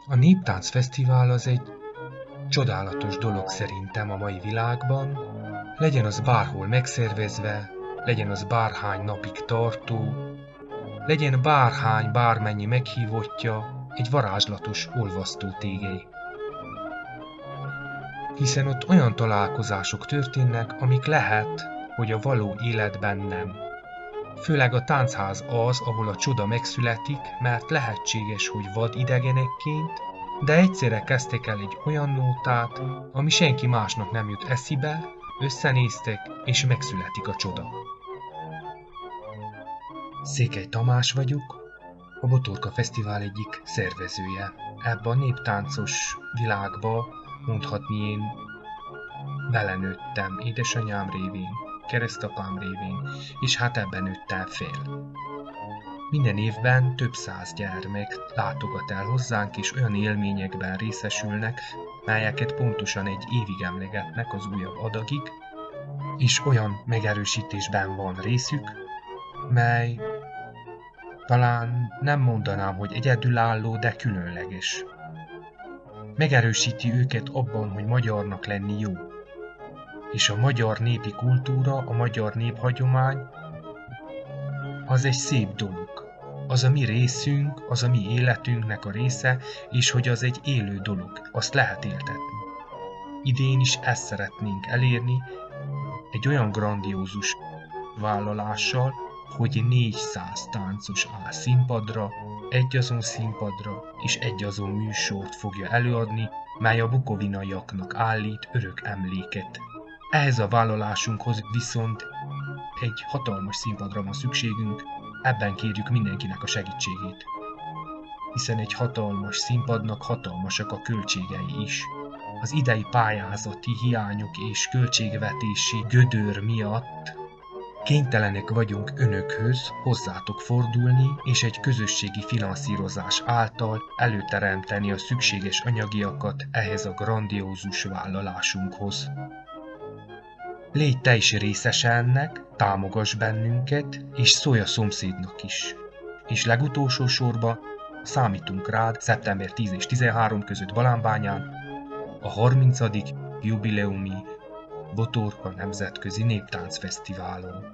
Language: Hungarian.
A Néptánc Fesztivál az egy csodálatos dolog szerintem a mai világban, legyen az bárhol megszervezve, legyen az bárhány napig tartó, legyen bármennyi meghívottja, egy varázslatos olvasztó tégely. Hiszen ott olyan találkozások történnek, amik lehet, hogy a való életben nem. Főleg a táncház az, ahol a csoda megszületik, mert lehetséges, hogy vadidegenekként, de egyszerre kezdtek el egy olyan nótát, ami senki másnak nem jut eszibe, összenéztek, és megszületik a csoda. Székely Tamás vagyok, a Botorka Fesztivál egyik szervezője. Ebben a néptáncos világba mondhatni én belenőttem édesanyám révén, keresztapám révén, és hát ebben nőttem fel. Minden évben több száz gyermek látogat el hozzánk, és olyan élményekben részesülnek, melyeket pontosan egy évig emlegetnek az újabb adagig, és olyan megerősítésben van részük, mely talán nem mondanám, hogy egyedülálló, de különleges. Megerősíti őket abban, hogy magyarnak lenni jó. És a magyar népi kultúra, a magyar néphagyomány az egy szép dolog. Az a mi részünk, az a mi életünknek a része, és hogy az egy élő dolog, azt lehet éltetni. Idén is ezt szeretnénk elérni, egy olyan grandiózus vállalással, hogy 400 táncos áll színpadra, egyazon színpadra és egyazon műsort fogja előadni, mely a bukovinaiaknak állít örök emléket. Ehhez a vállalásunkhoz viszont egy hatalmas színpadra van szükségünk, ebben kérjük mindenkinek a segítségét. Hiszen egy hatalmas színpadnak hatalmasak a költségei is. Az idei pályázati hiányok és költségvetési gödör miatt kénytelenek vagyunk önökhöz hozzátok fordulni, és egy közösségi finanszírozás által előteremteni a szükséges anyagiakat ehhez a grandiózus vállalásunkhoz. Légy te is részese ennek, támogass bennünket, és szólj a szomszédnak is. És legutolsó sorban számítunk rád szeptember 10 és 13 között Balánbányán, a 30. jubileumi Botorka Nemzetközi Néptáncfesztiválon.